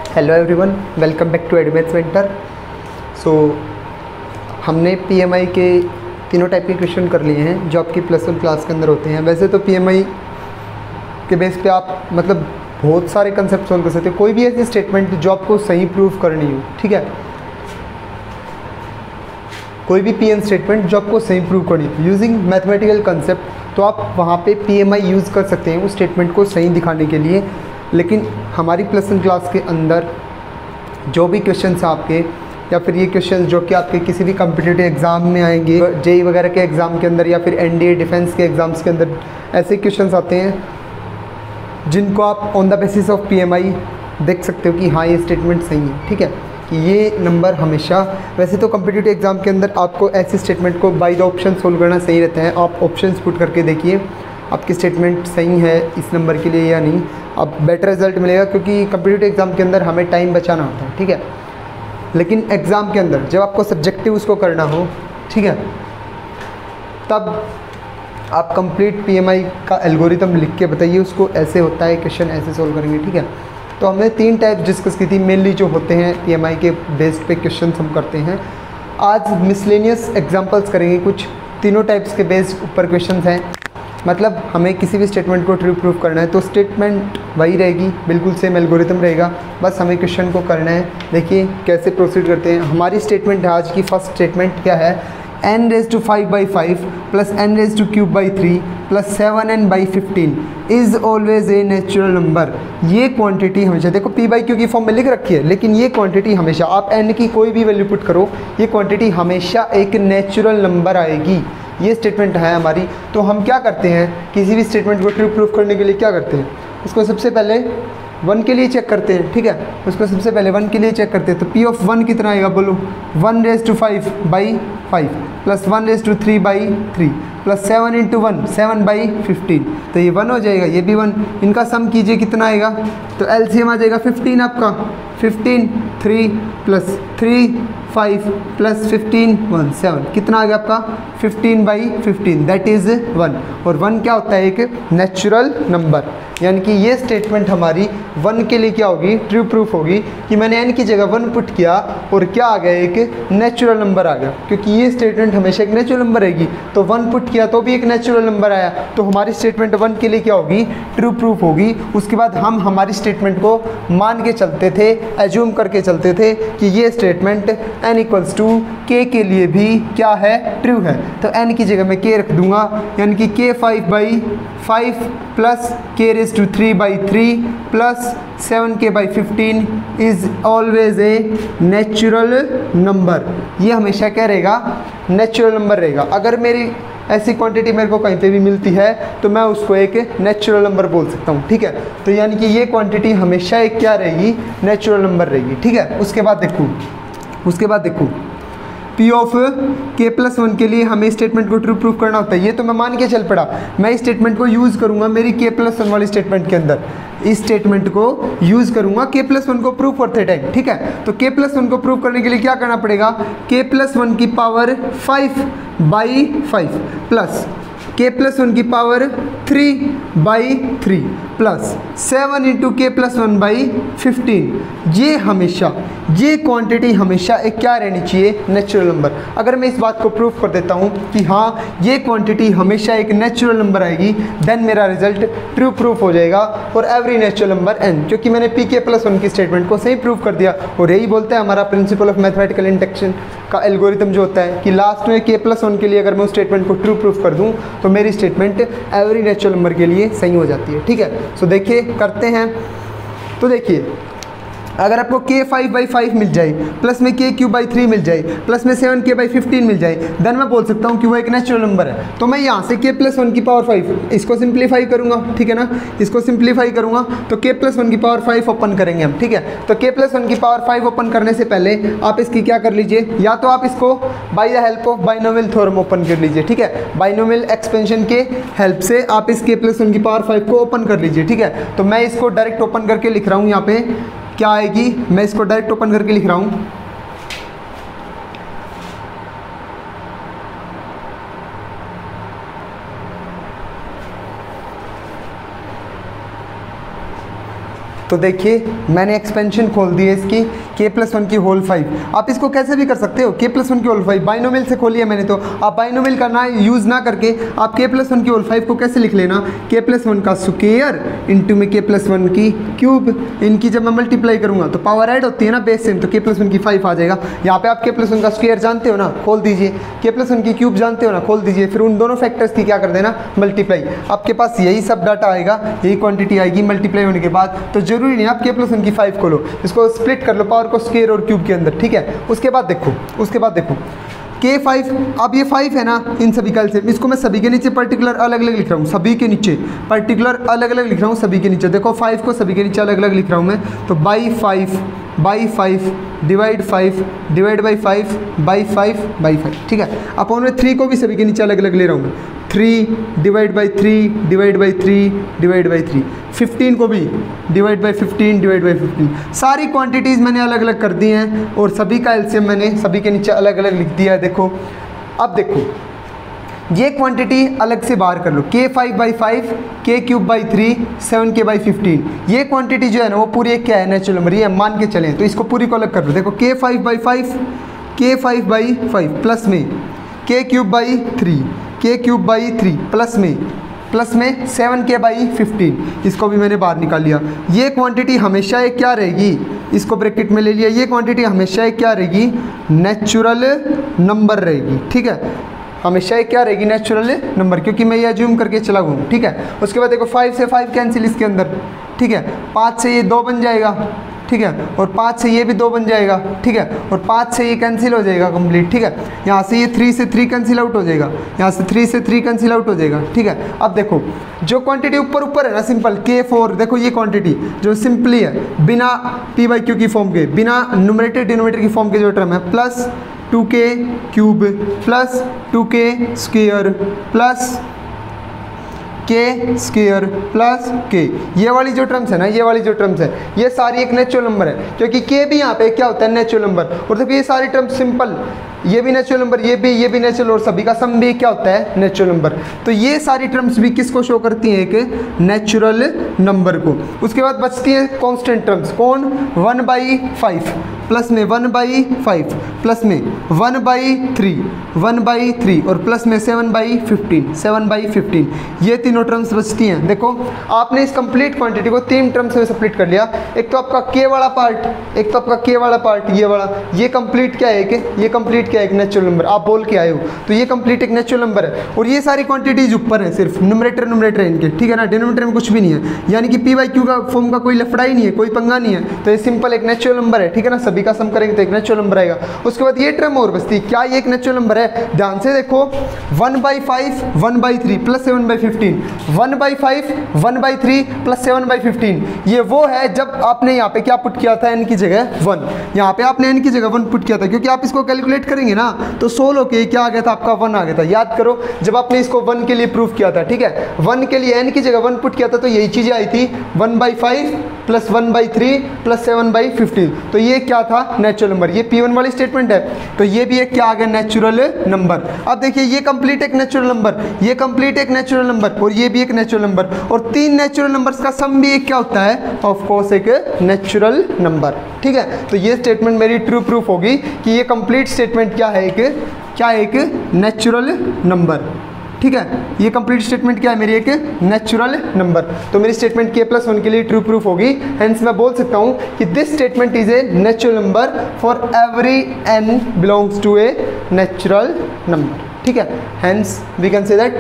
Hello everyone, welcome back to Admets mentor. So हमने PMI के तीनों टाइप के क्वेश्चन कर लिए हैं जो आपकी +1 क्लास के अंदर होते हैं। वैसे तो पीएमआई के बेस पे आप मतलब बहुत सारे कंसेप्ट सॉल्व कर सकते हो, कोई भी ऐसी स्टेटमेंट जो आपको सही प्रूफ करनी हो, ठीक है। कोई भी पीएन स्टेटमेंट जो आपको सही प्रूव करनी हो यूजिंग मैथमेटिकल कंसेप्ट, तो आप वहाँ पे पीएमआई यूज़ कर सकते हैं उस स्टेटमेंट को सही दिखाने के लिए। लेकिन हमारी +1 क्लास के अंदर जो भी क्वेश्चंस आपके या फिर ये क्वेश्चंस जो कि आपके किसी भी कॉम्पिटिटिव एग्ज़ाम में आएंगे, जेई वगैरह के एग्ज़ाम के अंदर या फिर एनडीए डिफेंस के एग्ज़ाम्स के अंदर ऐसे क्वेश्चंस आते हैं जिनको आप on the basis of PMI देख सकते हो कि हाँ ये स्टेटमेंट सही है, ठीक है, कि ये नंबर हमेशा। वैसे तो कॉम्पिटिटिव एग्ज़ाम के अंदर आपको ऐसे स्टेटमेंट को बाय द ऑप्शन सोल्व करना सही रहता है। आप ऑप्शंस पुट करके देखिए आपकी स्टेटमेंट सही है इस नंबर के लिए या नहीं, अब बेटर रिजल्ट मिलेगा, क्योंकि कॉम्पिटिटिव एग्ज़ाम के अंदर हमें टाइम बचाना होता है, ठीक है। लेकिन एग्ज़ाम के अंदर जब आपको सब्जेक्टिव उसको करना हो, ठीक है, तब आप कंप्लीट पीएमआई का एल्गोरिथम लिख के बताइए उसको, ऐसे होता है क्वेश्चन, ऐसे सोल्व करेंगे, ठीक है। तो हमने 3 टाइप डिस्कस की थी मेनली जो होते हैं पीएमआई के बेस्ड पे क्वेश्चन हम करते हैं। आज मिसलेनियस एग्जांपल्स करेंगे, कुछ तीनों टाइप्स के बेस्ड ऊपर क्वेश्चंस हैं। मतलब हमें किसी भी स्टेटमेंट को ट्रू प्रूफ करना है तो स्टेटमेंट वही रहेगी, बिल्कुल सेम एल्गोरिथम रहेगा, बस हमें क्वेश्चन को करना है। देखिए कैसे प्रोसीड करते हैं। हमारी स्टेटमेंट आज की फर्स्ट स्टेटमेंट क्या है, n⁵ plus n³ plus 7n/15 is always a natural number. ये क्वांटिटी हमेशा, देखो p/q की फॉर्म में लिख रखी है, लेकिन ये क्वांटिटी हमेशा, आप n की कोई भी वैल्यू पुट करो, ये क्वांटिटी हमेशा एक नेचुरल नंबर आएगी। ये स्टेटमेंट है हमारी। तो हम क्या करते हैं, किसी भी स्टेटमेंट को ट्रू प्रूफ करने के लिए क्या करते हैं, उसको सबसे पहले 1 के लिए चेक करते हैं, ठीक है। उसको सबसे पहले 1 के लिए चेक करते हैं। तो p(1) कितना आएगा, बोलो, 1⁵5/5 प्लस 1⁵3/3 प्लस 7 × 1 7/15, तो ये 1 हो जाएगा, ये भी 1। इनका सम कीजिए कितना आएगा, तो एलसीएम आ जाएगा 15 आपका, 15 3 प्लस 3 5 प्लस 15 1 7, कितना आ गया आपका 15/15, दैट इज़ 1। और 1 क्या होता है, एक नेचुरल नंबर। यानी कि ये स्टेटमेंट हमारी 1 के लिए क्या होगी, ट्रू प्रूफ होगी कि मैंने n की जगह 1 पुट किया और क्या आ गया, एक नेचुरल नंबर आ गया, क्योंकि ये स्टेटमेंट हमेशा एक नेचुरल नंबर रहेगी। तो 1 पुट किया तो भी एक नेचुरल नंबर आया, तो हमारी स्टेटमेंट 1 के लिए क्या होगी, ट्रू प्रूफ होगी। उसके बाद हम हमारी स्टेटमेंट को मान के चलते थे, एज्यूम करके चलते थे कि ये स्टेटमेंट n = k के लिए भी क्या है, ट्रू है। तो n की जगह मैं k रख दूंगा, यानी कि k 5/5 plus k⁵3/3 plus 7k/15 is always a natural number. ये हमेशा क्या रहेगा, नेचुरल नंबर रहेगा। अगर मेरी ऐसी क्वांटिटी मेरे को कहीं पे भी मिलती है तो मैं उसको एक नेचुरल नंबर बोल सकता हूँ, ठीक है। तो यानी कि ये क्वांटिटी हमेशा एक क्या रहेगी, नेचुरल नंबर रहेगी, ठीक है। उसके बाद देखो p(k+1) के लिए हमें स्टेटमेंट को ट्रू प्रूफ करना होता है। ये तो मैं मान के चल पड़ा, मैं इस स्टेटमेंट को यूज़ करूँगा मेरी k+1 वाली स्टेटमेंट के अंदर, इस स्टेटमेंट को यूज़ करूँगा k+1 को प्रूफ करते टाइम, ठीक है। तो k+1 को प्रूफ करने के लिए क्या करना पड़ेगा, k+1 की पावर 5/5 प्लस k+1 की पावर 3/3 प्लस 7 × k+1/15। ये क्वांटिटी हमेशा एक क्या रहनी चाहिए, नेचुरल नंबर। अगर मैं इस बात को प्रूफ कर देता हूँ कि हाँ ये क्वांटिटी हमेशा एक नेचुरल नंबर आएगी, देन मेरा रिजल्ट ट्रू प्रूफ हो जाएगा for every natural number n, क्योंकि मैंने pk+1 की स्टेटमेंट को सही प्रूफ कर दिया। और यही बोलता है हमारा प्रिंसिपल ऑफ मैथमेटिकल इंडक्शन का एल्गोरिथम जो होता है कि लास्ट में k+1 के लिए अगर मैं उस स्टेटमेंट को ट्रू प्रूफ कर दूँ तो मेरी स्टेटमेंट एवरी नेचुरल नंबर के लिए सही हो जाती है, ठीक है। सो देखिए करते हैं। तो देखिए अगर आपको k 5/5 मिल जाए, प्लस में k³/3 मिल जाए, प्लस में 7k/15 मिल जाए, देन मैं बोल सकता हूँ कि वो एक नेचुरल नंबर है। तो मैं यहाँ से k+1 की पावर 5 इसको सिंप्लीफाई करूँगा, ठीक है ना, इसको सिंप्लीफाई करूँगा तो k+1 की पावर 5 ओपन करेंगे हम, ठीक है। तो k+1 की पावर 5 ओपन करने से पहले आप इसकी क्या कर लीजिए, या तो आप इसको by the help of binomial theorem open कर लीजिए, ठीक है। बाइनोमियल एक्सपेंशन के हेल्प से आप इस k+1 की पावर 5 को ओपन कर लीजिए, ठीक है। तो मैं इसको डायरेक्ट ओपन करके लिख रहा हूँ, यहाँ पे क्या आएगी, मैं इसको डायरेक्ट ओपन करके लिख रहा हूँ, तो देखिए मैंने एक्सपेंशन खोल दी है इसकी k+1 की होल 5। आप इसको कैसे भी कर सकते हो, k+1 की होल 5 बाइनोमियल से खोली है मैंने, तो आप बाइनोमियल का ना यूज़ ना करके आप k+1 की होल 5 को कैसे लिख लेना, k+1 का स्क्वायर इंटू में k+1 की क्यूब। इनकी जब मैं मल्टीप्लाई करूँगा तो पावर ऐड होती है ना बेस सेम, तो k+1 की 5 आ जाएगा। यहाँ पे आप k+1 का स्क्वायर जानते हो ना, खोल दीजिए, k+1 की क्यूब जानते हो ना, खोल दीजिए, फिर उन दोनों फैक्टर्स की क्या कर देना, मल्टीप्लाई। आपके पास यही सब डाटा आएगा, यही क्वांटिटी आएगी मल्टीप्लाई होने के बाद। तो जरूरी नहीं आप k+1 की 5 खोलो, इसको स्प्लिट कर लो पावर को स्क्वायर और क्यूब के अंदर, ठीक है। उसके बाद देखो k5, अब ये 5 है ना, इन सभी का एलसीएम, इसको मैं सभी के नीचे पर्टिकुलर अलग अलग लिख रहा हूँ, सभी के नीचे पर्टिकुलर अलग अलग लिख रहा हूँ, सभी के नीचे देखो 5 को सभी के नीचे अलग अलग लिख रहा हूँ मैं। तो by 5 divide 5 divide by 5 by 5, ठीक है। अपॉन में 3 को भी सभी के नीचे अलग अलग ले रहा हूँ मैं, 3 divide by 3 divide by 3 divide by 3, 15 को भी डिवाइड बाई 15 डिवाइड बाई 15। सारी क्वांटिटीज़ मैंने अलग अलग कर दी हैं और सभी का एलसीएम मैंने सभी के नीचे अलग अलग लिख दिया है। देखो अब देखो ये क्वांटिटी अलग से बाहर कर लो, k5/5 k³/3 7k/15। ये क्वांटिटी जो है ना वो पूरी एक क्या है, नेचुरल नंबर, ये मान के चलें, तो इसको पूरी को अलग कर लो। देखो k5/5 प्लस में k³/3 प्लस में 7k/15, इसको भी मैंने बाहर निकाल लिया। ये क्वांटिटी हमेशा एक क्या रहेगी, इसको ब्रैकेट में ले लिया, ये क्वांटिटी हमेशा एक क्या रहेगी, नेचुरल नंबर रहेगी, ठीक है। हमेशा एक क्या रहेगी, नेचुरल नंबर, क्योंकि मैं ये अज्यूम करके चला हूँ, ठीक है। उसके बाद देखो 5 से 5 कैंसिल इसके अंदर, ठीक है। 5 से ये 2 बन जाएगा, ठीक है, और 5 से ये भी 2 बन जाएगा, ठीक है, और 5 से ये कैंसिल हो जाएगा कंप्लीट, ठीक है। यहाँ से ये 3 से 3 कैंसिल आउट हो जाएगा, यहाँ से 3 से 3 कैंसिल आउट हो जाएगा, ठीक है। अब देखो जो क्वांटिटी ऊपर है ना सिंपल k4, देखो ये क्वांटिटी जो सिंपली है बिना p/q की फॉर्म के, बिना न्यूमरेटर डिनोमिनेटर की फॉर्म के जो टर्म है, plus 2k³ plus 2k² plus k² plus k, ये वाली जो टर्म्स है ना, ये वाली जो टर्म्स है, ये सारी एक नेचुरल नंबर है, क्योंकि k भी यहाँ पे क्या होता है, नेचुरल नंबर। और देखो ये सारी टर्म्स सिंपल, ये भी नेचुरल नंबर, ये भी नेचुरल, और सभी का सम भी क्या होता है, नेचुरल नंबर। तो ये सारी टर्म्स भी किसको शो करती हैं, एक नेचुरल नंबर को। उसके बाद बचती हैं कांस्टेंट टर्म्स, कौन, 1/5 प्लस में 1/5 प्लस में 1/3 और प्लस में 7/15, ये तीनों टर्म्स बचती हैं। देखो आपने इस कंप्लीट क्वांटिटी को 3 टर्म्स में स्प्लिट कर लिया, एक तो आपका k वाला पार्ट, ये वाला, ये कंप्लीट क्या है, ये कंप्लीट क्या है, एक नेचुरल नंबर, आप बोल के आए हो, तो ये कंप्लीट एक नेचुरल नंबर है। और ये सारी क्वांटिटीज ऊपर है, सिर्फ न्यूमरेटर है इनके, ठीक है ना, डिनोमिनेटर में कुछ भी नहीं है, यानी कि p/q का फॉर्म का कोई लफड़ा ही नहीं है, कोई पंगा नहीं है। तो ये सिंपल एक नेचुरल नंबर है, ठीक है ना, सभी का सम करेंगे तो एक नेचुरल नंबर आएगा। उसके बाद ये टर्म और बचती, क्या ये एक नेचुरल नंबर है, ध्यान से देखो, 1/5 1/3 प्लस 7/15, 1/5 1/3 प्लस 7/15, ये वो है जब आपने यहाँ पे क्या पुट किया था, n की जगह 1, यहाँ पे आपने n की जगह 1 पुट किया था, क्योंकि आप इसको कैलकुलेट करेंगे ना तो 16 के क्या आ गया था, आपका 1 आ गया था। याद करो जब आपने इसको 1 के लिए प्रूफ किया था, ठीक है, 1 के लिए n की जगह 1 पुट किया था, तो यही चीज़ें आई थी, 1/5 प्लस 1/3 प्लस 7/15, तो ये क्या था, नेचुरल नंबर। ये P1 वाली स्टेटमेंट है, तो ये भी एक क्या आ गया, नेचुरल नंबर। अब देखिए ये कंप्लीट एक नेचुरल नंबर, ये कंप्लीट एक नेचुरल नंबर, और ये भी एक नेचुरल नंबर, और 3 नेचुरल नंबर्स का सम भी एक क्या होता है, ऑफ कोर्स एक नेचुरल नंबर, ठीक है। तो ये स्टेटमेंट मेरी ट्रू प्रूफ होगी कि ये कंप्लीट स्टेटमेंट क्या है, एक नेचुरल नंबर, ठीक है। ये कंप्लीट स्टेटमेंट क्या है, मेरी एक नेचुरल नंबर। तो मेरी स्टेटमेंट k+1 के लिए ट्रू प्रूफ होगी, हेंस मैं बोल सकता हूँ कि this statement is a natural number for every n belongs to a natural number, ठीक है। Hence we can say that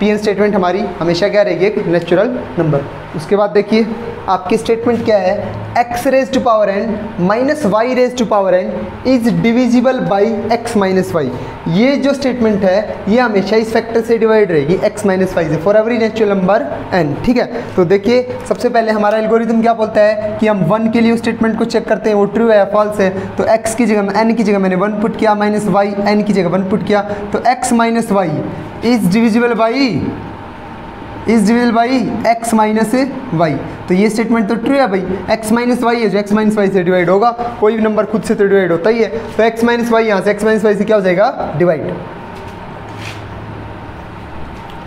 Pn statement हमारी हमेशा क्या रहेगी, एक नेचुरल नंबर। उसके बाद देखिए आपकी स्टेटमेंट क्या है, x⁻n minus y⁻n is divisible by x minus y. ये जो स्टेटमेंट है ये हमेशा इस फैक्टर से डिवाइड रहेगी, x माइनस वाई से, for every natural number n, ठीक है। तो देखिए सबसे पहले हमारा एल्गोरिथम क्या बोलता है कि हम 1 के लिए उस स्टेटमेंट को चेक करते हैं वो ट्रू है या फॉल्स है। तो x की जगह n की जगह मैंने 1 पुट किया, माइनस वाई n की जगह 1 पुट किया, तो x minus y is divisible by x minus y. तो ये स्टेटमेंट तो ट्रू है भाई, x माइनस वाई है जो x माइनस वाई से डिवाइड होगा, कोई भी नंबर खुद से तो डिवाइड होता ही है। तो x माइनस वाई यहाँ से x माइनस वाई से क्या हो जाएगा, डिवाइड।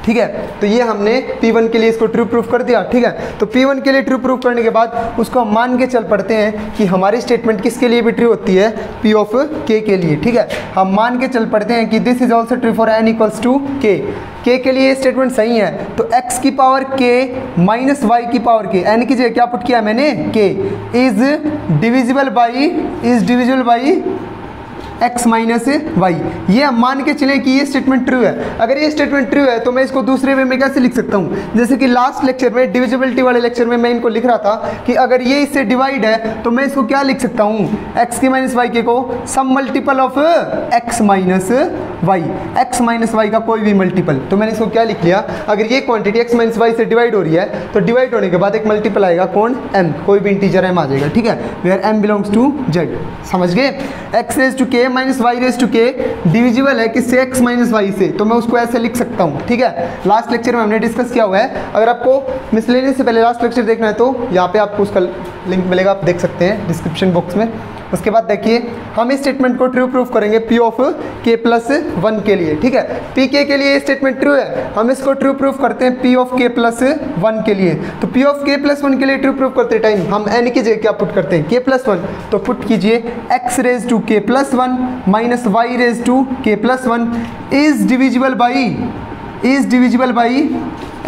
ठीक है। तो ये हमने P1 के लिए इसको ट्रू प्रूफ कर दिया, ठीक है। तो P1 के लिए ट्रू प्रूफ करने के बाद उसको हम मान के चल पड़ते हैं कि हमारी स्टेटमेंट किसके लिए भी ट्रू होती है, P ऑफ K के लिए, ठीक है। हम मान के चल पड़ते हैं कि this is also true for n equals to K। K के लिए स्टेटमेंट सही है, तो x की पावर K माइनस वाई की पावर K, n की जगह क्या पुट किया मैंने, K is divisible by x minus y. ये हम मान के चलें कि ये स्टेटमेंट ट्रू है। अगर ये स्टेटमेंट ट्रू है तो मैं इसको दूसरे वे में कैसे लिख सकता हूँ, जैसे कि लास्ट लेक्चर में डिविजिबिलिटी वाले लेक्चर में मैं इनको लिख रहा था कि अगर ये इससे डिवाइड है तो मैं इसको क्या लिख सकता हूँ, x के माइनस वाई के को some multiple of x minus Y का कोई भी मल्टीपल। तो मैंने इसको क्या लिख लिया, अगर ये क्वांटिटी x माइनस वाई से डिवाइड हो रही है तो डिवाइड होने के बाद एक मल्टीपल आएगा, कौन, m, कोई भी इंटीजर m आ जाएगा, ठीक है, where m belongs to z। समझ गए। x raise to k minus y raise to k डिविजिबल है किससे, x माइनस वाई से, तो मैं उसको ऐसे लिख सकता हूँ, ठीक है। लास्ट लेक्चर में हमने डिस्कस किया हुआ है। अगर आपको मिसलेनियस से पहले लास्ट लेक्चर देखना है तो यहाँ पे आपको उसका लिंक मिलेगा, आप देख सकते हैं डिस्क्रिप्शन बॉक्स में। उसके बाद देखिए हम इस स्टेटमेंट को ट्रू प्रूफ करेंगे P ऑफ K प्लस 1 के लिए, ठीक है। P K के लिए स्टेटमेंट ट्रू है, हम इसको ट्रू प्रूफ करते हैं P ऑफ K प्लस 1 के लिए। तो P ऑफ K प्लस 1 के लिए ट्रू प्रूफ करते टाइम हम n की जगह क्या पुट करते हैं, K प्लस 1, तो पुट कीजिए x raise to K plus 1 minus y raise to K plus 1 is divisible by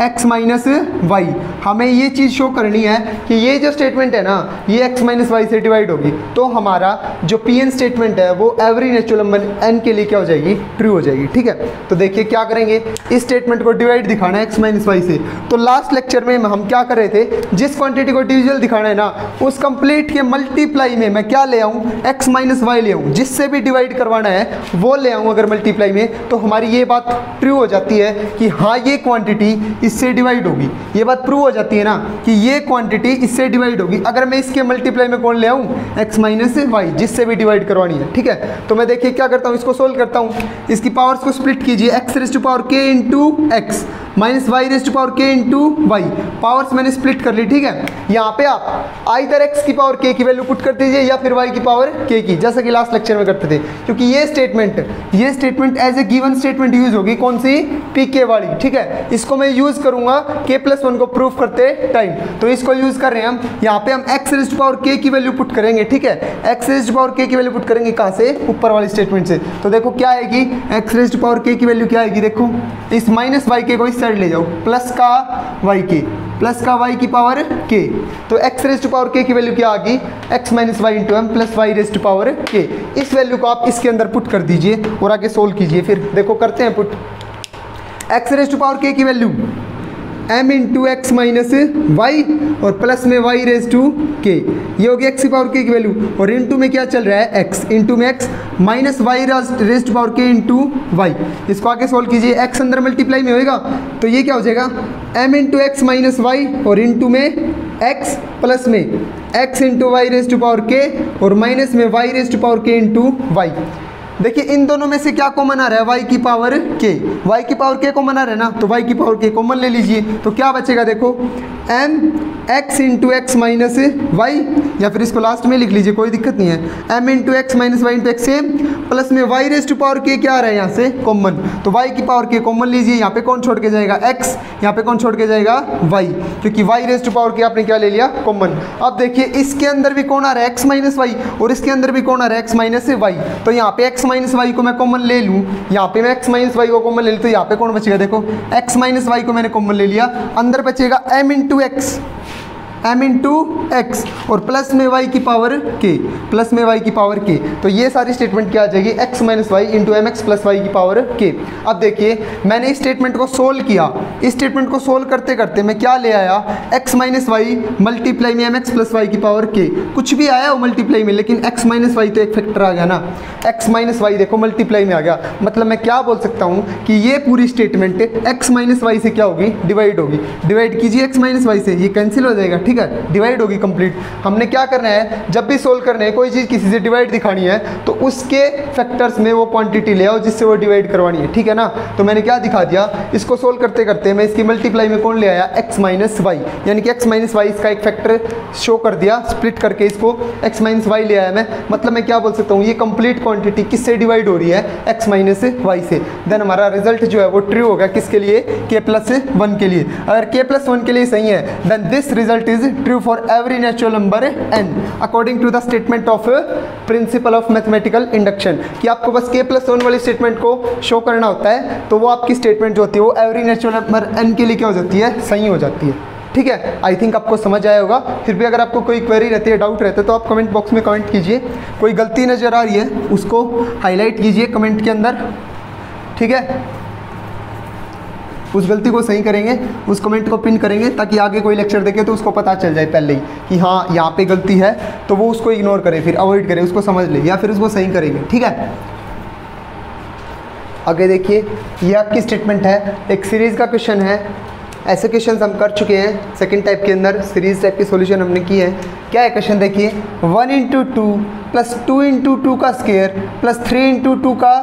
x minus y. हमें ये चीज़ शो करनी है कि ये जो स्टेटमेंट है ना ये x माइनस वाई से डिवाइड होगी, तो हमारा जो Pn स्टेटमेंट है वो एवरी नेचुरल नंबर n के लिए क्या हो जाएगी, ट्रू हो जाएगी, ठीक है। तो देखिए क्या करेंगे, इस स्टेटमेंट को डिवाइड दिखाना है x माइनस वाई से। तो लास्ट लेक्चर में हम क्या कर रहे थे, जिस क्वांटिटी को डिविजल दिखाना है ना उस कंप्लीट के मल्टीप्लाई में मैं क्या ले आऊँ, x माइनस वाई ले आऊँ, जिससे भी डिवाइड करवाना है वो ले आऊँ अगर मल्टीप्लाई में, तो हमारी ये बात ट्रू हो जाती है कि हाँ ये क्वांटिटी इससे डिवाइड होगी। ये बात प्रूव हो जाती है ना कि ये क्वांटिटी इससे डिवाइड होगी अगर मैं इसके मल्टीप्लाई में कौन ले आऊँ, x माइनस वाई, जिससे भी डिवाइड करवानी है, ठीक है। तो मैं देखिए क्या करता हूँ, इसको सोल्व करता हूँ, इसकी पावर्स को स्प्लिट कीजिए, x raise to power k into x minus y raise to power k into y, powers मैंने स्प्लिट कर ली, ठीक है। यहाँ पे आप आइदर x की पावर k की वैल्यू पुट कर दीजिए या फिर y की पावर k की, जैसा कि लास्ट लेक्चर में करते थे, क्योंकि ये statement as a given statement use होगी, कौन सी, pk वाली, ठीक है। इसको मैं यूज करूंगा k प्लस 1 को प्रूफ करते टाइम, तो इसको यूज कर रहे हैं हम। यहाँ पे हम x raise to power k की वैल्यू पुट करेंगे, ठीक है, x raise to power k की वैल्यू पुट करेंगे कहाँ से, ऊपर वाली स्टेटमेंट से। तो देखो क्या आएगी, x raise to power k की वैल्यू क्या आएगी, देखो इस माइनस वाई के को इस साइड ले जाओ, प्लस का y की पावर k, तो x raise to power k की वैल्यू क्या आ गई, x minus y into m plus y raise to power k। इस वैल्यू को आप इसके अंदर पुट कर दीजिए और आगे सोल्व कीजिए। फिर देखो करते हैं put, x raise to power k की value m into x minus y और प्लस में y रेज टू k, ये हो गया x की पावर k की वैल्यू, और इंटू में क्या चल रहा है, x इंटू में x minus y raise to power k into y. इसको आगे सोल्व कीजिए, x अंदर मल्टीप्लाई में होएगा तो ये क्या हो जाएगा, m into x minus y और इंटू में x प्लस में x into y raise to power k और माइनस में y raise to power k into y. देखिए इन दोनों में से क्या कॉमन आ रहा है, y की पावर k कॉमन आ रहा है ना, तो y की पावर k कॉमन ले लीजिए, तो क्या बचेगा, देखो m x into x minus y, या फिर इसको लास्ट में लिख लीजिए, कोई दिक्कत नहीं है, m into x minus y into x same, plus में y raise to power k क्या आ रहा है यहाँ से कॉमन, तो y की पावर k कॉमन लीजिए। यहाँ पे कौन छोड़ के जाएगा, x, यहाँ पे कौन छोड़ के जाएगा, y, क्योंकि y raise to power k आपने क्या ले लिया, कॉमन। अब देखिए इसके अंदर भी कौन आ रहा है, x माइनस वाई, और इसके अंदर भी कौन आ रहा है, x माइनस वाई, तो यहाँ पे x माइनस वाई को मैं कॉमन ले लूँ, यहाँ पे मैं x माइनस वाई को कॉमन ले लूँ, तो यहाँ पे कौन बचेगा, देखो x माइनस वाई को मैंने कॉमन ले लिया, अंदर बचेगा m इंटू एक्स, और प्लस में y की पावर k, तो ये सारी स्टेटमेंट क्या आ जाएगी, x minus y into m x plus y की पावर k। अब देखिए मैंने इस स्टेटमेंट को सोल्व किया, इस स्टेटमेंट को सोल्व करते करते मैं क्या ले आया, x माइनस वाई मल्टीप्लाई में एम एक्स प्लस वाई की पावर k, कुछ भी आया हो मल्टीप्लाई में, लेकिन x माइनस वाई तो एक फैक्टर आ गया ना, x माइनस वाई देखो मल्टीप्लाई में आ गया, मतलब मैं क्या बोल सकता हूँ कि ये पूरी स्टेटमेंट x माइनस वाई से क्या होगी, डिवाइड होगी। डिवाइड कीजिए x माइनस वाई से, ये कैंसिल हो जाएगा, ठीक ठीक है, डिवाइड होगी कंप्लीट। हमने क्या करना है, जब भी सोल्व करना है कोई चीज़ किसी से डिवाइड दिखानी है तो उसके फैक्टर्स में वो क्वांटिटी ले आओ जिससे वो डिवाइड करवानी है, ठीक है ना। तो मैंने क्या दिखा दिया, इसको सोल्व करते करते मैं इसकी मल्टीप्लाई में कौन ले आया, x माइनस वाई, यानी कि x माइनस वाई इसका एक फैक्टर शो कर दिया, स्प्लिट करके इसको x माइनस वाई ले आया मैं। मतलब मैं क्या बोल सकता हूँ, ये कंप्लीट क्वांटिटी किससे डिवाइड हो रही है, x माइनस वाई से। देन हमारा रिजल्ट जो है वो ट्रू होगा किसके लिए, k प्लस 1 के लिए। अगर k प्लस 1 के लिए सही है then this result is true for every natural number n according to the statement of principle of mathematical induction, कि आपको बस k प्लस 1 वाली स्टेटमेंट को शो करना होता है तो वो आपकी स्टेटमेंट जो होती है वो एवरी नेचुरल नंबर n के लिए क्या हो जाती है, सही हो जाती है, ठीक है। आई थिंक आपको समझ आया होगा। फिर भी अगर आपको कोई क्वेरी रहती है, डाउट रहता है तो आप कमेंट बॉक्स में कमेंट कीजिए। कोई गलती नज़र आ रही है उसको हाईलाइट कीजिए कमेंट के अंदर, ठीक है। उस गलती को सही करेंगे, उस कमेंट को पिन करेंगे ताकि आगे कोई लेक्चर देखे तो उसको पता चल जाए पहले ही कि हाँ यहाँ पे गलती है, तो वो उसको इग्नोर करे, फिर अवॉइड करे, उसको समझ ले या फिर उसको सही करेंगे, ठीक है। आगे देखिए, ये आपकी स्टेटमेंट है, एक सीरीज़ का क्वेश्चन है। ऐसे क्वेश्चन हम कर चुके हैं सेकंड टाइप के अंदर, सीरीज टाइप की सॉल्यूशन हमने की है। क्या है क्वेश्चन देखिए, 1 इंटू 2 प्लस 2 इंटू 2 का स्क्वायर प्लस 3 इंटू 2 का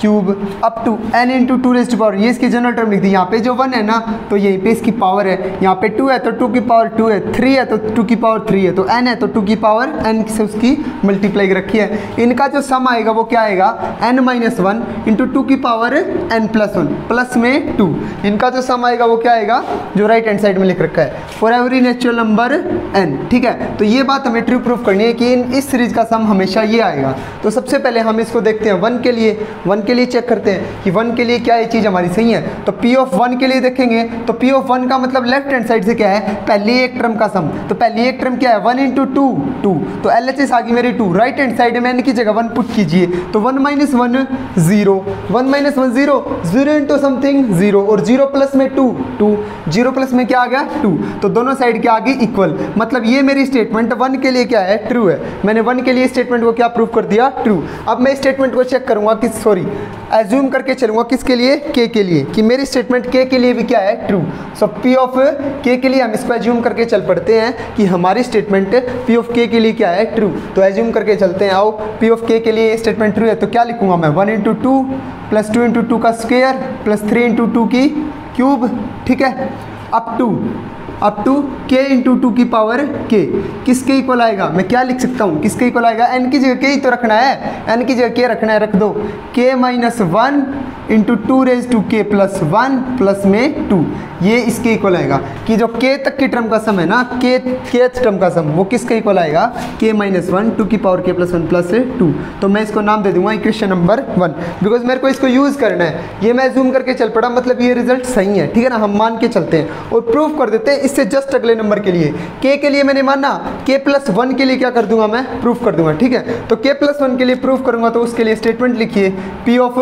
cube up to n into 2 raise to power, ये इसकी जनरल टर्म लिख दी। यहाँ पे जो 1 है ना तो यहीं पे इसकी पावर है, यहाँ पे 2 है तो 2 की पावर 2 है, 3 है तो 2 की पावर 3 है, तो n है तो 2 की पावर n से उसकी मल्टीप्लाई रखी है। इनका जो सम आएगा वो क्या आएगा, n माइनस 1 इंटू 2 की पावर n प्लस 1 प्लस में 2। इनका जो सम आएगा वो क्या आएगा, जो राइट हैंड साइड में लिख रखा है, for every natural number n, ठीक है। तो ये बात हमें ट्रू प्रूफ करनी है कि इस सीरीज का सम हमेशा ये आएगा। तो सबसे पहले हम इसको देखते हैं 1 के लिए चेक करते हैं कि 1 के लिए क्या ये चीज़ हमारी सही है। तो p ऑफ 1 के लिए देखेंगे तो p ऑफ 1 का मतलब लेफ्ट हैंड साइड से क्या है, पहली एक टर्म का सम। तो पहली एक टर्म क्या है, 1 इंटू 2 2, तो LHS आ गई मेरी 2। राइट हैंड साइड में n की जगह 1 पुट कीजिए तो 1 माइनस 1 0, 1 माइनस 1 0, 0 इंटू समथिंग 0 और 0 प्लस में 2 2, 0 प्लस में क्या आ गया 2, तो दोनों साइड क्या आ गई इक्वल। मतलब ये मेरी स्टेटमेंट 1 के लिए क्या है, ट्रू है। मैंने 1 के लिए स्टेटमेंट को क्या प्रूफ कर दिया, ट्रू। अब मैं स्टेटमेंट को चेक करूंगा किस, सॉरी एज्यूम करके चलूंगा किसके लिए, k के लिए, कि मेरी स्टेटमेंट k के लिए भी क्या है, true. So p of k के लिए हम इसको एज्यूम करके चल पड़ते हैं कि हमारी स्टेटमेंट p ऑफ k के लिए क्या है, ट्रू। तो एज्यूम करके चलते हैं, आओ p ऑफ k के लिए स्टेटमेंट ट्रू है तो क्या लिखूंगा मैं, 1 इंटू 2 प्लस 2 इंटू 2 का स्क्वायर प्लस 3 इंटू 2 की क्यूब, ठीक है, अप टू k इंटू 2 की पावर k। किसके इक्वल आएगा, मैं क्या लिख सकता हूँ, किसके इक्वल आएगा, n की जगह k ही तो रखना है, n की जगह k रखना है, रख दो k minus 1 into 2 raise to k plus 1 plus में 2, ये इसके इक्वल आएगा। कि जो k तक की टर्म का सम है ना, kth टर्म का सम, वो किसके इक्वल आएगा, k माइनस 1 2 की पावर k प्लस 1 प्लस 2। तो मैं इसको नाम दे दूंगा इक्वेशन नंबर 1, बिकॉज मेरे को इसको यूज़ करना है। ये मैं जूम करके चल पड़ा, मतलब ये रिजल्ट सही है, ठीक है ना। हम मान के चलते हैं और प्रूफ कर देते हैं इससे जस्ट अगले नंबर के लिए। k के लिए मैंने माना, k प्लस 1 के लिए क्या कर दूंगा मैं, प्रूफ कर दूंगा, ठीक है। तो k प्लस 1 के लिए प्रूफ करूंगा तो उसके लिए स्टेटमेंट लिखिए, p ऑफ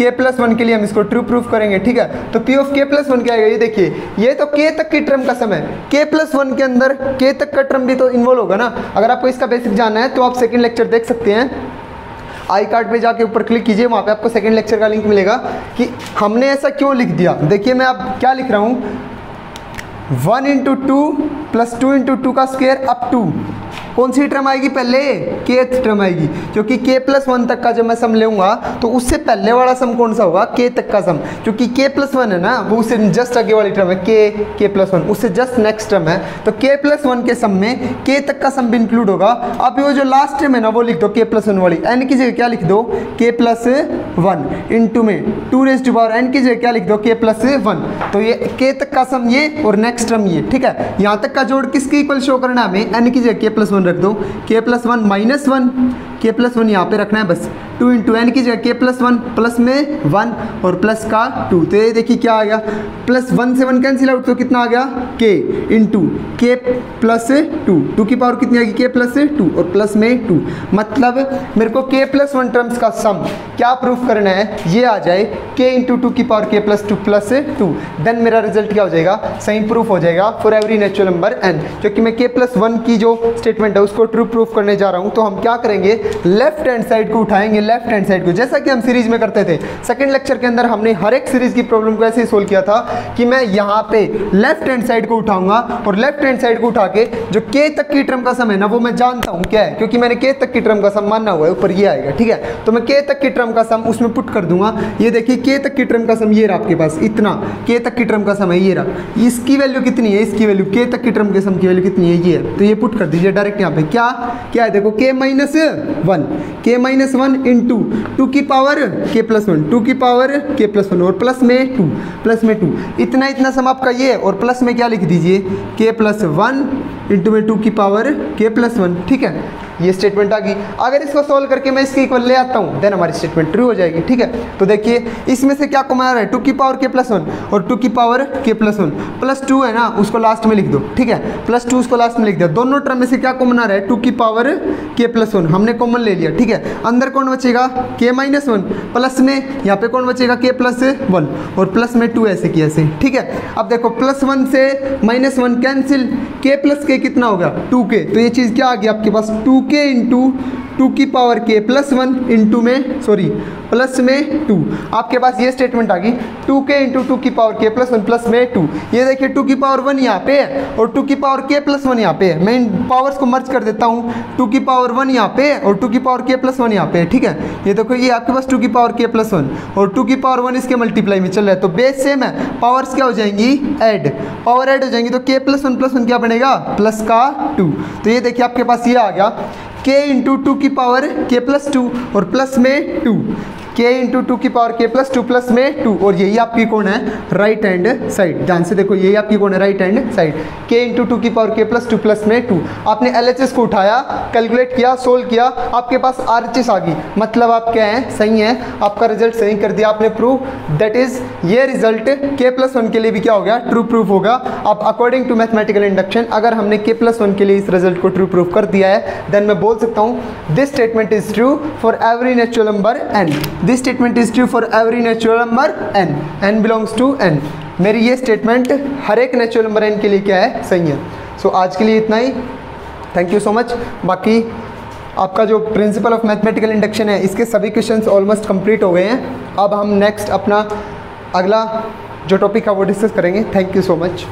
k प्लस 1 के लिए हम इसको ट्रू प्रूफ करेंगे, ठीक है। तो p ऑफ k प्लस 1 क्या आएगा, ये देखिए, ये तो k तक की टर्म का सम है, k प्लस 1 के अंदर k तक का टर्म भी तो इन्वॉल्व होगा ना। अगर आपको इसका बेसिक जानना है तो आप सेकंड लेक्चर देख सकते हैं, आई कार्ड पे जाके ऊपर क्लिक कीजिए, वहाँ पे आपको सेकंड लेक्चर का लिंक मिलेगा कि हमने ऐसा क्यों लिख दिया। देखिए मैं अब क्या लिख रहा हूँ, 1 इंटू 2 प्लस 2 इंटू 2 का स्क्वायर अप टू, कौन सी टर्म आएगी पहले, kth टर्म आएगी, क्योंकि k प्लस 1 तक का जब मैं सम लूँगा तो उससे पहले वाला सम कौन सा होगा, k तक का सम, क्योंकि k प्लस 1 है ना, वो उससे जस्ट आगे वाली टर्म है, k प्लस 1 उससे जस्ट नेक्स्ट टर्म है। तो k प्लस 1 के सम में k तक का सम भी इंक्लूड होगा। अब वो जो लास्ट टर्म है ना वो लिख दो k प्लस 1 वाली, n की जगह क्या लिख दो, k प्लस 1 इंटू में 2 रेज़ टू पावर n की जगह क्या लिख दो, k प्लस 1। तो ये k तक का सम ये और नेक्स्ट टर्म ये, ठीक है। यहाँ तक का जोड़ किसके इक्वल शो करना है हमें, n की जगह k प्लस 1 रख दो, k plus 1 minus 1, k plus 1 यहाँ पे रखना है बस, 2 इंटू n की जगह k प्लस 1 प्लस में 1 और प्लस का 2। तो ये देखिए क्या आ गया, प्लस 1 से 1 कैंसिल आउट तो कितना आ गया, k इंटू k प्लस 2, 2 की पावर कितनी आएगी, k प्लस 2 और प्लस में 2। मतलब मेरे को k प्लस 1 टर्म्स का सम क्या प्रूफ करना है, ये आ जाए k इंटू 2 की power k plus 2 plus 2, then मेरा रिजल्ट क्या हो जाएगा, सही प्रूफ हो जाएगा for every natural number n। क्योंकि मैं k प्लस 1 की जो स्टेटमेंट है उसको ट्रू प्रूफ करने जा रहा हूँ, तो हम क्या करेंगे, लेफ्ट हैंड साइड को उठाएंगे, लेफ्ट हैंड साइड को, जैसा कि हम सीरीज में करते थे। सेकंड लेक्चर के अंदर हमने हर एक सीरीज की प्रॉब्लम को ऐसे ही सोल्व किया था कि मैं यहाँ पे लेफ्ट हैंड साइड को उठाऊंगा और लेफ्ट हैंड साइड को उठा के जो के तक की टर्म का सम है ना वो मैं जानता हूँ क्या है, क्योंकि मैंने के तक की टर्म का सम मानना हुआ है, ऊपर ये आएगा, ठीक है। तो मैं के तक की टर्म का सम उसमें पुट कर दूंगा। ये देखिए के तक की टर्म का सम ये रहा आपके पास, इतना के तक की टर्म का सम है ये रहा, इसकी वैल्यू कितनी है, इसकी वैल्यू के तक की टर्म के सम की वैल्यू कितनी है ये है, तो ये पुट कर दीजिए डायरेक्ट यहाँ पे। क्या क्या है देखो, के माइनस वन इंटू टू की पावर के प्लस वन, टू की पावर के प्लस वन और प्लस में टू, इतना सम आपका ये है, और प्लस में क्या लिख दीजिए के प्लस वन इंटू में टू की पावर के प्लस वन, ठीक है। ये स्टेटमेंट आ गई। अगर इसको सॉल्व करके मैं इसके इक्वल ले आता हूँ देन हमारी स्टेटमेंट ट्रू हो जाएगी, ठीक है। तो देखिए इसमें से क्या कॉमन आ रहा है, टू की पावर के प्लस वन और टू की पावर के प्लस वन, प्लस टू है ना उसको लास्ट में लिख दो, ठीक है, प्लस टू उसको लास्ट में लिख दिया। दोनों टर्म में से क्या कॉमन आ रहा है, टू की पावर के प्लस वन हमने कॉमन ले लिया, ठीक है। अंदर कौन बचेगा, के माइनस वन, प्लस में यहाँ पे कौन बचेगा, के प्लस वन और प्लस में टू, ऐसे किया ऐसे, ठीक है। अब देखो प्लस वन से माइनस वन कैंसिल, के प्लस के कितना हो गया, टू के, तो ये चीज़ क्या आ गया आपके पास, टू के इंटू टू की पावर के प्लस वन इंटू में सॉरी प्लस में टू, आपके पास ये स्टेटमेंट आ गई, टू के इंटू टू की पावर के प्लस वन प्लस में टू। ये देखिए टू की पावर वन यहाँ पे है और टू की पावर के प्लस वन यहाँ पे है, मैं इन पावर्स को मर्ज कर देता हूँ, टू की पावर वन यहाँ पे है और टू की पावर के प्लस वन यहाँ पे है, ठीक है। ये देखो ये आपके पास टू की पावर के प्लस वन और टू की पावर वन इसके मल्टीप्लाई में चल रहा है, तो बेस सेम है, पावर्स क्या हो जाएंगी ऐड, पावर ऐड हो जाएंगी, तो के प्लस वन क्या बनेगा, प्लस का टू। तो ये देखिए आपके पास ये आ गया के इंटू टू की पावर के प्लस टू और प्लस में टू, के इंटू टू की पावर के प्लस टू प्लस में टू, और यही आपकी कौन है, राइट हैंड साइड। ध्यान से देखो यही आपकी कौन है, राइट हैंड साइड, के इंटू टू की पावर के प्लस टू प्लस में टू। आपने LHS को उठाया, कैलकुलेट किया, सोल्व किया, आपके पास RHS आ गई, मतलब आप क्या है, सही है, आपका रिजल्ट सही कर दिया आपने, प्रूव दैट इज ये रिजल्ट के प्लस वन के लिए भी क्या हो गया, ट्रू प्रूफ होगा। अब अकॉर्डिंग टू मैथमेटिकल इंडक्शन अगर हमने के प्लस वन के लिए इस रिजल्ट को ट्रू प्रूफ कर दिया है देन मैं बोल सकता हूँ this statement is true for every natural number n, this statement is true for every natural number n belongs to n। मेरी ये स्टेटमेंट हर एक नेचुरल नंबर n के लिए क्या है, सही है। सो आज के लिए इतना ही, थैंक यू सो मच। बाकी आपका जो प्रिंसिपल ऑफ मैथमेटिकल इंडक्शन है इसके सभी क्वेश्चंस ऑलमोस्ट कंप्लीट हो गए हैं। अब हम नेक्स्ट अपना अगला जो टॉपिक है वो डिस्कस करेंगे। Thank you so much.